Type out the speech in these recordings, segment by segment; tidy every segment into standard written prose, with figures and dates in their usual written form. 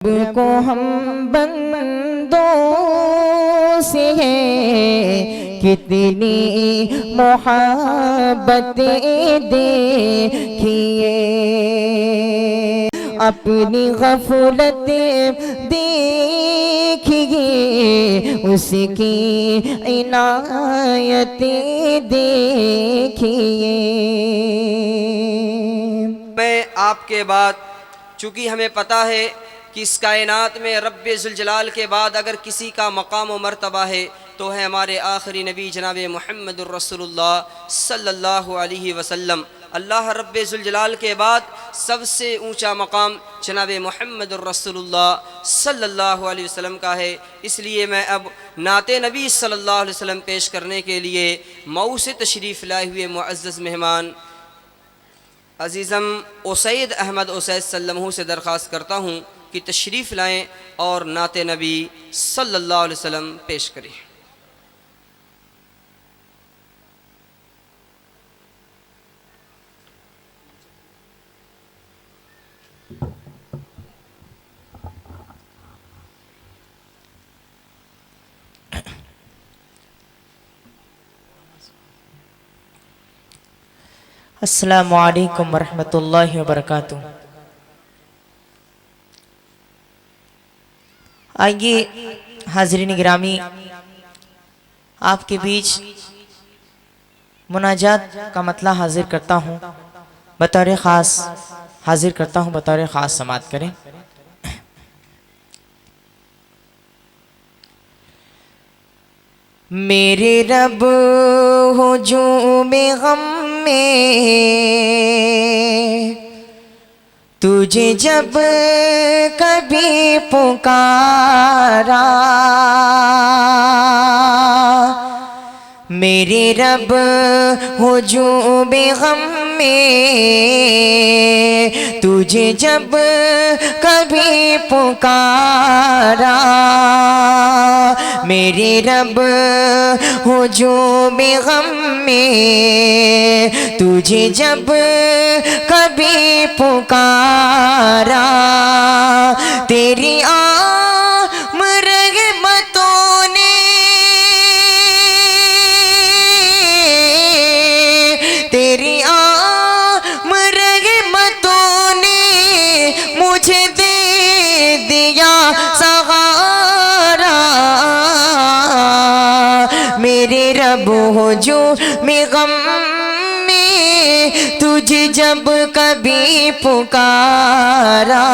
को हम बंदों से है कितनी मोहब्बतें देखिए, अपनी गफलत देखिए, उसकी इनायतें देखिए। मैं आपके बाद, चूँकि हमें पता है कि इस कायनात में रब्बे ज़ुल जलाल के बाद अगर किसी का मकाम व मर्तबा है तो है हमारे आखिरी नबी जनाब मुहम्मदुर रसूलुल्लाह सल्लल्लाहु अलैहि वसल्लम। अल्लाह रब्बे ज़ुल जलाल के बाद सबसे ऊंचा मकाम जनाब मुहम्मदुर रसूलुल्लाह सल्लल्लाहु अलैहि वसल्लम का है। इसलिए मैं अब नाते नबी सल्लल्लाहु अलैहि वसल्लम पेश करने के लिए मऊ से तशरीफ़ लाए हुए मुअज़्ज़ज़ मेहमान अज़ीज़म उसैद अहमद उसैद सल्लमहू से दरख्वास्त करता हूँ कि तशरीफ़ लाएँ और नाते नबी सल्लल्लाहु अलैहि वसल्लम पेश करें। अस्सलामु अलैकुम वरहमतुल्लाहि वबरकातुहू। आइए हाज़रीन गिरामी, आपके बीच मुनाजात का मतला हाजिर करता हूँ, बतौर ख़ास हाजिर करता हूँ, बतौर ख़ास समात करें। मेरे रब हुजूम गम में तुझे जब कभी पुकारा, मेरे रब हुजूम गम में तुझे जब कभी पुकारा, मेरे रब हुजूम गम में तुझे जब कभी पुकारा, तेरी आम रहमतों ने, तेरी आम रहमतों ने मुझे दे दिया सहारा, मेरे रब हो जो मैं गम में तुझे जब कभी पुकारा।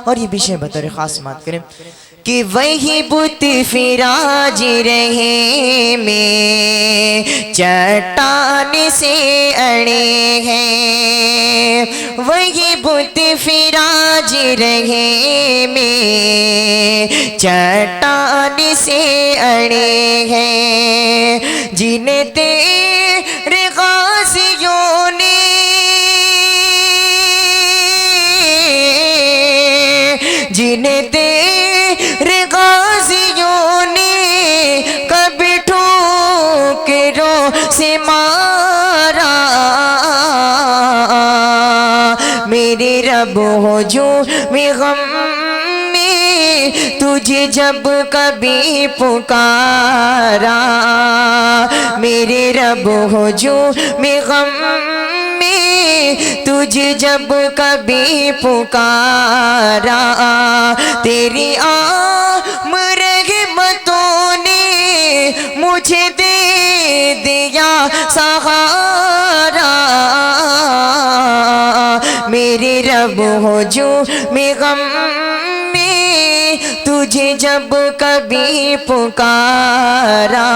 और ये विषय बतौर खास बात करें कि वही बुत फिराज रहे में चट्टान से अड़े हैं, वही बुत फिराज रहे में चट्टान से अड़े हैं, जिन्हें तेरे गाज़ियों ने, जिन्हें तेरे गाज़ियों ने कभी ठोकरों से मारा, मेरे रब हो जो मैं गम में तुझे जब कभी पुकारा, मेरे रब हो जो मैं गम तुझे जब कभी पुकारा, तेरी आम रहमतों ने मुझे दे दिया सहारा, मेरे रब हो जो मैं गम में तुझे जब कभी पुकारा,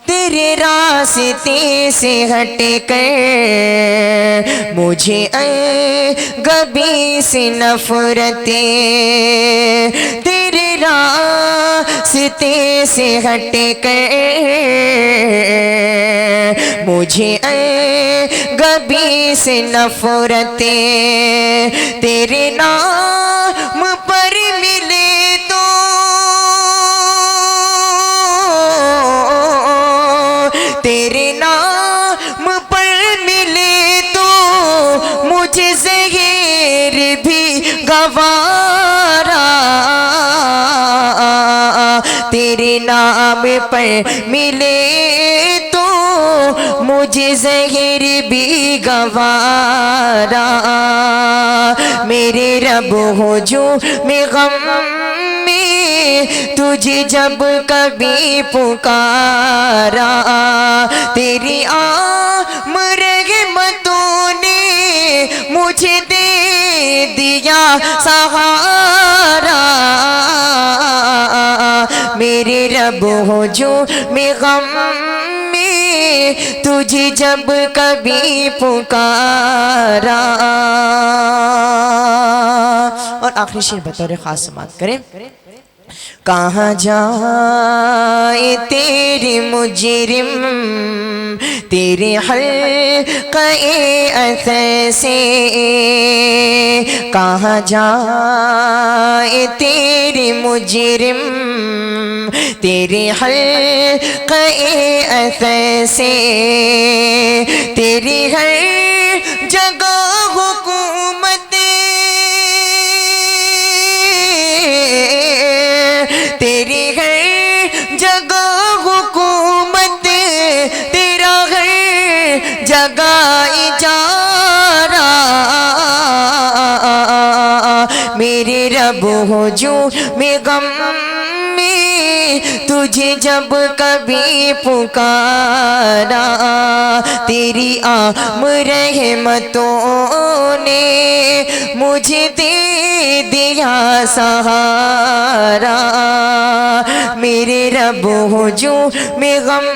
तेरे रास्ते से हट कर मुझे गबी से नफरतें, तेरे रास्ते से हट कर मुझे गबी से नफरतें, तेरे नाम पर मिले तो तेरे नाम पर मिले तो मुझे ज़हर भी गवारा, तेरे नाम पर मिले तो मुझे ज़हर भी गवारा। मेरे रब हो जो मैं गम में तुझे जब कभी पुकारा, तेरी रहमतों ने मुझे दे दिया सहारा। मेरे रब हो जो मैं गम में तुझे जब कभी पुकारा। और आखिरी शेर बतौर खास समात करें। कहाँ जाए तेरे मुजरिम तेरे हल्क़े असर से, कहाँ जाए तेरे मुजरिम तेरे हल्क़े असर से। तेरी हर जगह हुकूमत, तेरी हर जगह हुकूमत, तेरा हर जगह इजारा। मेरे रब हो जो मैं गम में तुझे जब कभी पुकारा, तेरी रहमतों ने मुझे दे दिया सहारा। मेरे रब हो जो मैं गम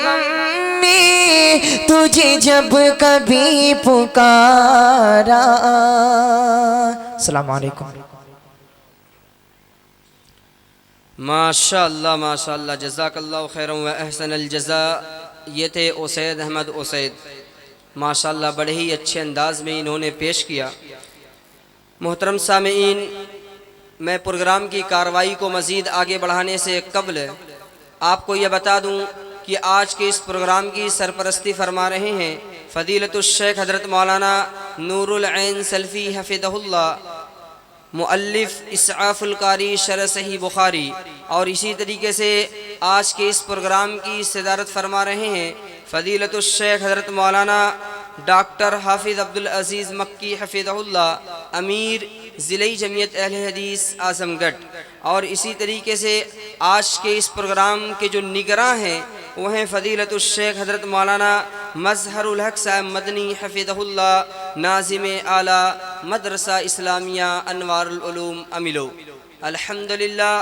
में तुझे जब कभी पुकारा। अस्सलाम वालेकुम। माशाअल्लाह माशाअल्लाह, जज़ाकल्लाहु खैरन व अहसनल जज़ा। ये थे उसैद अहमद उसैद, माशाअल्लाह बड़े ही अच्छे अंदाज में इन्होंने पेश किया। मोहतरम सामीईन, मैं प्रोग्राम की कार्रवाई को मज़ीद आगे बढ़ाने से कबल आपको यह बता दूं कि आज के इस प्रोग्राम की सरपरस्ती फरमा रहे हैं फ़दीलतुश शेख हज़रत मौलाना नूरुल ऐन सल्फ़ी हफ़िज़हुल्लाह, मुअल्लिफ़ इसआफ़ुल कारी शरह सही बुखारी। और इसी तरीके से आज के इस प्रोग्राम की सदारत फरमा रहे हैं फ़दीलतुश शेख हज़रत मौलाना डॉक्टर हाफिज़ अब्दुल अज़ीज़ मक्की हफ़िज़हुल्लाह, अमीर ज़िले जमियत अहले हदीस आज़मगढ़। और इसी तरीके से आज के इस प्रोग्राम के जो निगरां हैं वह हैं फ़दीलतुश शेख हज़रत मौलाना मज़हरुल हक़ साहब मदनी हफ़िज़हुल्लाह, नाज़िम आला मदरसा इस्लामिया अनवारुल उलूम अमिलो। अल्हम्दुलिल्लाह,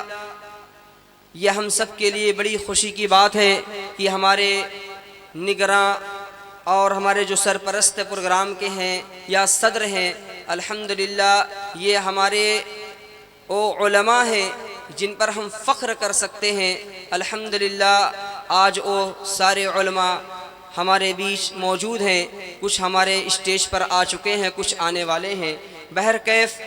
यह हम सब के लिए बड़ी खुशी की बात है कि हमारे निगरां और हमारे जो सरपरस्त प्रोग्राम के हैं या सदर हैं, अल्हम्दुलिल्लाह ये हमारे वो उलमा हैं जिन पर हम फ़ख्र कर सकते हैं। अल्हम्दुलिल्लाह आज वो सारे उलमा हमारे बीच मौजूद हैं, कुछ हमारे स्टेज पर आ चुके हैं, कुछ आने वाले हैं। बहरकैफ़